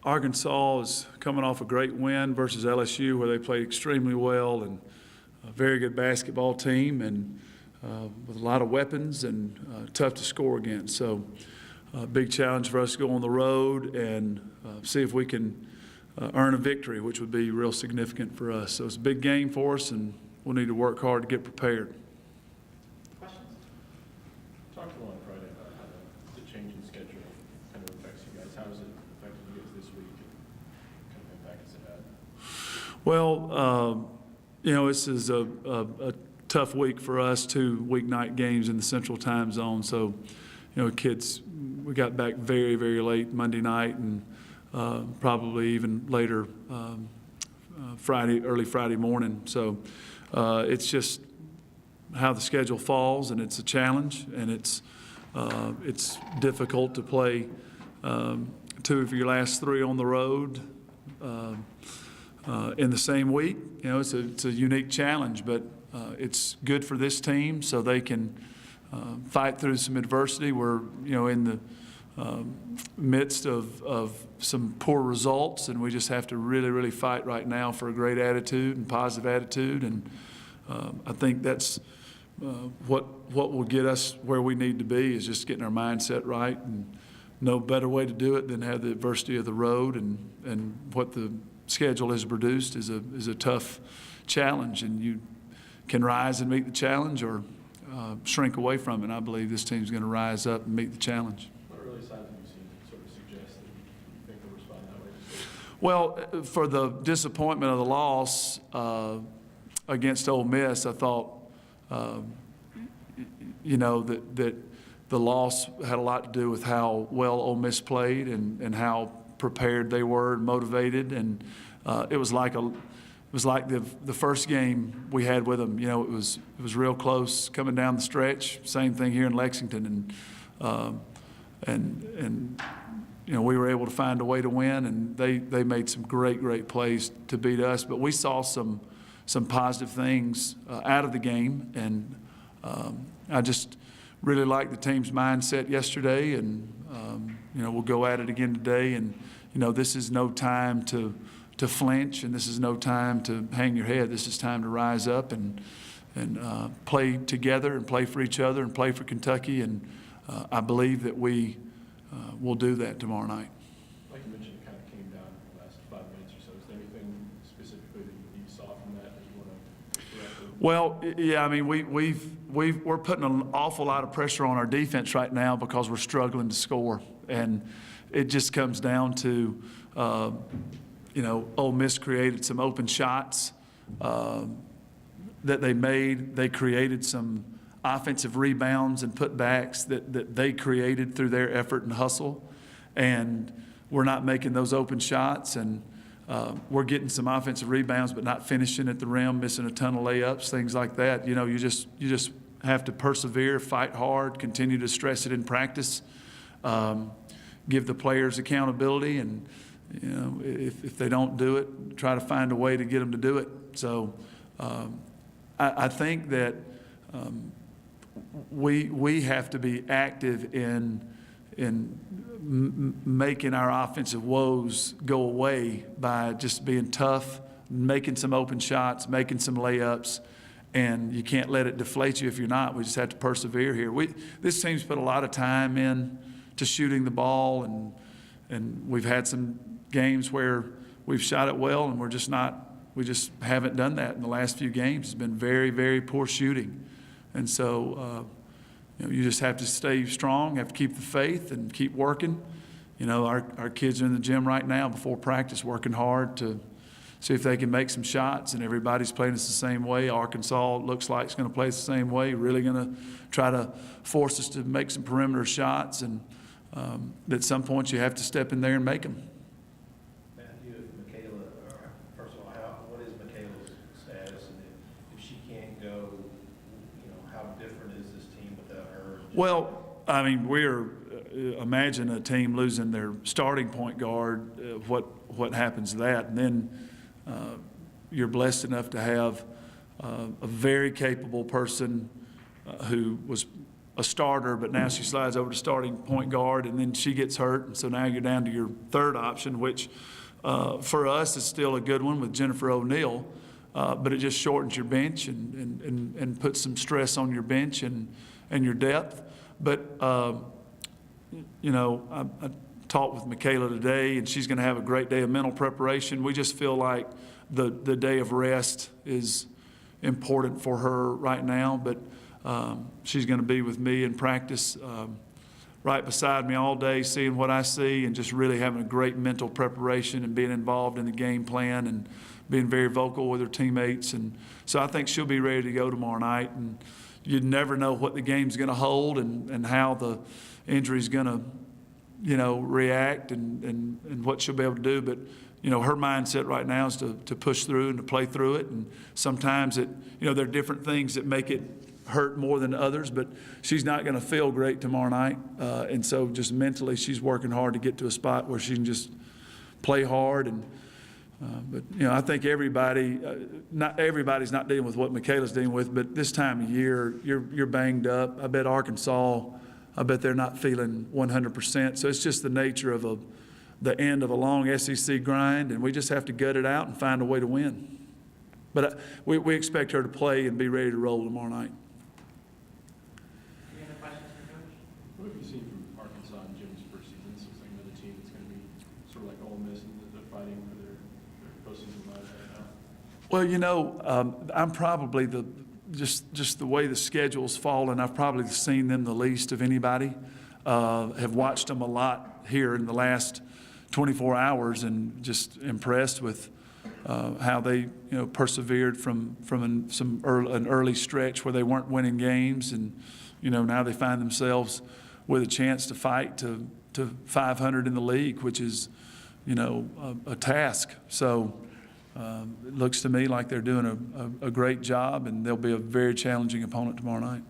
Arkansas is coming off a great win versus LSU, where they played extremely well, and a very good basketball team, and with a lot of weapons and tough to score against. So big challenge for us to go on the road and see if we can earn a victory, which would be real significant for us. So it's a big game for us, and we'll need to work hard to get prepared. Questions? Talk to on Friday about how the change in schedule kind of affects you guys. How has it affected you guys this week, and kind of impact has it had? Well, this is a tough week for us, 2 weeknight games in the Central Time Zone. So, kids, we got back very, very late Monday night, and probably even later early Friday morning. So it's just how the schedule falls, and it's a challenge, and it's difficult to play 2 of your last 3 on the road in the same week. It's a unique challenge, but it's good for this team so they can fight through some adversity. We're in the midst of some poor results, and we just have to really, really fight right now for a great attitude and positive attitude. And I think that's what will get us where we need to be, is just getting our mindset right. And no better way to do it than have the adversity of the road, and what the schedule has produced is a tough challenge, and you can rise and meet the challenge or shrink away from it. And I believe this team's going to rise up and meet the challenge. What early signs have you seen that sort of suggest that you think they'll respond that way? Well, for the disappointment of the loss against Ole Miss, I thought that the loss had a lot to do with how well Ole Miss played and how prepared they were and motivated. And it was like the first game we had with them. It was real close coming down the stretch. Same thing here in Lexington, and we were able to find a way to win, and they made some great plays to beat us. But we saw some positive things out of the game, and I just really liked the team's mindset yesterday, and we'll go at it again today. And this is no time to flinch, and this is no time to hang your head. This is time to rise up and play together and play for each other and play for Kentucky. And I believe that we will do that tomorrow night. Like you mentioned, it kind of came down in the last 5 minutes or so. Is there anything specifically that you saw from that you want to correct? Well, yeah, I mean, we're putting an awful lot of pressure on our defense right now because we're struggling to score, and it just comes down to Ole Miss created some open shots that they made. They created some offensive rebounds and putbacks that they created through their effort and hustle, and we're not making those open shots, and we're getting some offensive rebounds but not finishing at the rim, missing a ton of layups, things like that. You just have to persevere, fight hard, continue to stress it in practice, give the players accountability, and if they don't do it, try to find a way to get them to do it. So I think that we have to be active in making our offensive woes go away by just being tough, making some open shots, making some layups, and you can't let it deflate you if you're not. We just have to persevere here. This team's put a lot of time in to shooting the ball, and we've had some games where we've shot it well, and we just haven't done that in the last few games. It's been very, very poor shooting. And so, you just have to stay strong, have to keep the faith and keep working. Our kids are in the gym right now before practice working hard to see if they can make some shots, and everybody's playing us the same way. Arkansas looks like it's going to play us the same way, really going to try to force us to make some perimeter shots, and at some point you have to step in there and make them. Matthew, Michaela, first of all, what is Michaela's status, and if she can't go, how different is this team without her? Well, I mean, imagine a team losing their starting point guard, what happens to that? And then you're blessed enough to have a very capable person who was a starter, but now she slides over to starting point guard, and then she gets hurt, and so now you're down to your third option, which for us is still a good one with Jennifer O'Neill, but it just shortens your bench and puts some stress on your bench and your depth. But you know, I talked with Michaela today, and she's going to have a great day of mental preparation. We just feel like the day of rest is important for her right now, but she's going to be with me in practice right beside me all day, seeing what I see, and just really having a great mental preparation and being involved in the game plan and being very vocal with her teammates. And so I think she'll be ready to go tomorrow night. And you'd never know what the game's going to hold and how the injury's going to, you know, react and what she'll be able to do. But, you know, her mindset right now is to push through and to play through it. And sometimes there are different things that make it hurt more than others, but she's not going to feel great tomorrow night. And so just mentally, she's working hard to get to a spot where she can just play hard. And but, you know, I think not everybody's not dealing with what Michaela's dealing with, but this time of year, you're banged up. I bet Arkansas, they're not feeling 100%. So it's just the nature of the end of a long SEC grind, and we just have to gut it out and find a way to win. But we expect her to play and be ready to roll tomorrow night. Any other questions for Coach? What have you seen from Arkansas and Jim's first season? This looks like another team that's going to be sort of like Ole Miss, and they're fighting for their postseason lives right now. Well, you know, I'm probably just the way the schedule's fallen, I've probably seen them the least of anybody. Have watched them a lot here in the last 24 hours and just impressed with how they, you know, persevered from an early stretch where they weren't winning games, and, you know, now they find themselves with a chance to fight to 500 in the league, which is, you know, a task. So it looks to me like they're doing a great job, and they'll be a very challenging opponent tomorrow night.